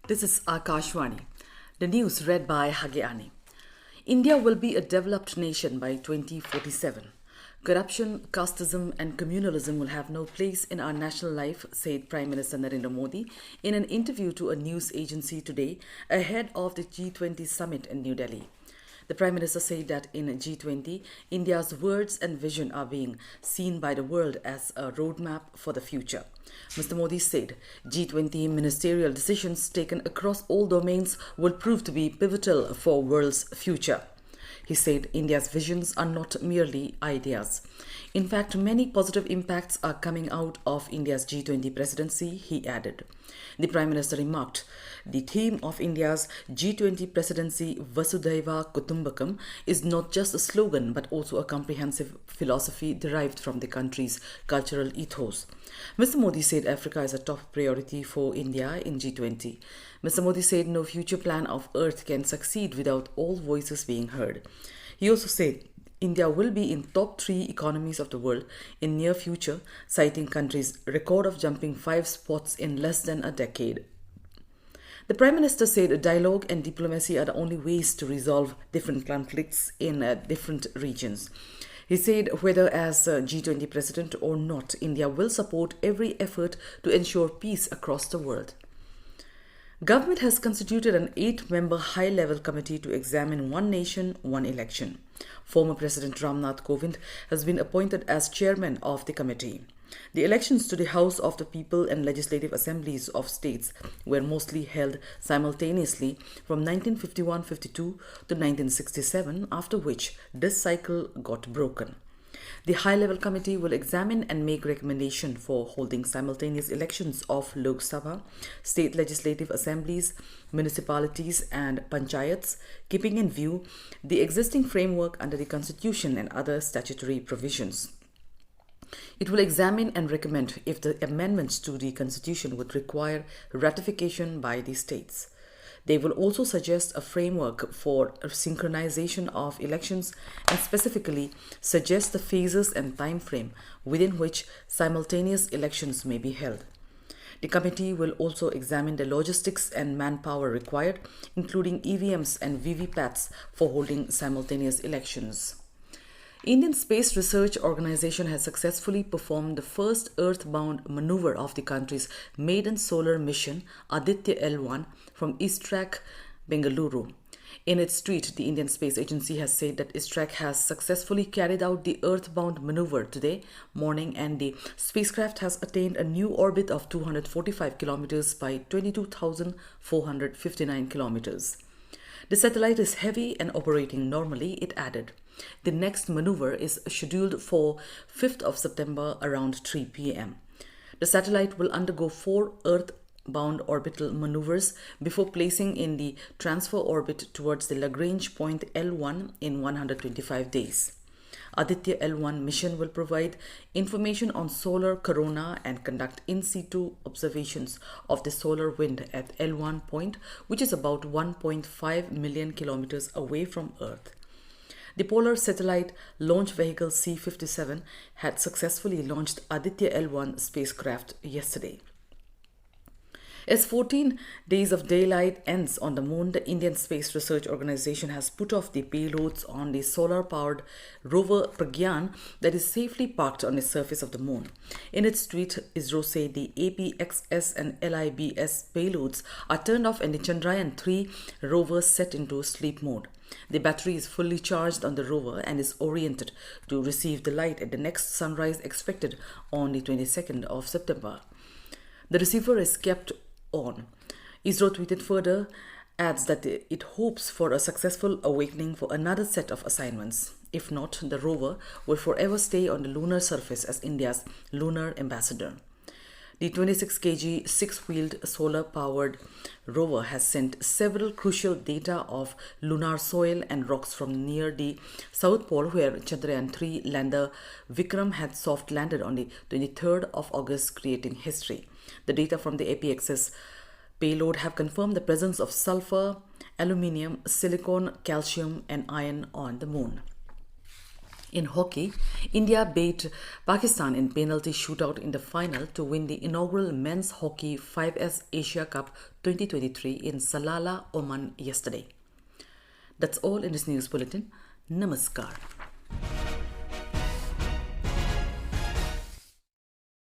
This is Akashwani. The news read by Hageani. India will be a developed nation by 2047. Corruption, casteism, and communalism will have no place in our national life, said Prime Minister Narendra Modi in an interview to a news agency today ahead of the G20 summit in New Delhi. The Prime Minister said that in G20, India's words and vision are being seen by the world as a roadmap for the future. Mr. Modi said G20 ministerial decisions taken across all domains will prove to be pivotal for world's future. He said India's visions are not merely ideas. In fact, many positive impacts are coming out of India's G20 presidency, he added. The Prime Minister remarked, the theme of India's G20 presidency, Vasudhaiva Kutumbakam, is not just a slogan but also a comprehensive philosophy derived from the country's cultural ethos. Mr. Modi said Africa is a top priority for India in G20. Mr. Modi said no future plan of Earth can succeed without all voices being heard. He also said India will be in top 3 economies of the world in near future, citing country's record of jumping 5 spots in less than a decade. The Prime Minister said dialogue and diplomacy are the only ways to resolve different conflicts in different regions. He said whether as G20 president or not, India will support every effort to ensure peace across the world. Government has constituted an 8-member high-level committee to examine One Nation, One Election. Former President Ramnath Kovind has been appointed as chairman of the committee. The elections to the House of the People and Legislative Assemblies of states were mostly held simultaneously from 1951-52 to 1967, after which this cycle got broken. The high-level committee will examine and make recommendation for holding simultaneous elections of Lok Sabha, state legislative assemblies, municipalities and panchayats, keeping in view the existing framework under the Constitution and other statutory provisions. It will examine and recommend if the amendments to the Constitution would require ratification by the states. They will also suggest a framework for synchronization of elections and specifically suggest the phases and time frame within which simultaneous elections may be held. The committee will also examine the logistics and manpower required, including EVMs and VVPATs for holding simultaneous elections. Indian Space Research Organisation has successfully performed the first earthbound maneuver of the country's maiden solar mission, Aditya L1, from ISTRAC, Bengaluru. In its tweet, the Indian Space Agency has said that ISTRAC has successfully carried out the earthbound maneuver today morning, and the spacecraft has attained a new orbit of 245 kilometers by 22,459 kilometers. The satellite is heavy and operating normally, it added. The next maneuver is scheduled for 5th of September around 3 p.m. The satellite will undergo 4 earthbound orbital maneuvers before placing in the transfer orbit towards the Lagrange point L1 in 125 days. Aditya L1 mission will provide information on solar corona and conduct in situ observations of the solar wind at L1 point, which is about 1.5 million kilometers away from Earth. The Polar Satellite Launch Vehicle C-57 had successfully launched Aditya L1 spacecraft yesterday. As 14 days of daylight ends on the moon, the Indian Space Research Organisation has put off the payloads on the solar-powered rover Pragyan that is safely parked on the surface of the moon. In its tweet, ISRO said the APXS and LIBS payloads are turned off and the Chandrayaan-3 rover set into sleep mode. The battery is fully charged on the rover and is oriented to receive the light at the next sunrise expected on the 22nd of September. The receiver is kept on. ISRO tweeted further, adds that it hopes for a successful awakening for another set of assignments. If not, the rover will forever stay on the lunar surface as India's lunar ambassador. The 26 kg 6-wheeled solar-powered rover has sent several crucial data of lunar soil and rocks from near the South Pole, where Chandrayaan-3 lander Vikram had soft landed on the 23rd of August, creating history. The data from the APXS payload have confirmed the presence of sulfur, aluminium, silicon, calcium and iron on the moon. In hockey, India beat Pakistan in penalty shootout in the final to win the inaugural Men's Hockey 5S Asia Cup 2023 in Salalah, Oman yesterday. That's all in this news bulletin. Namaskar.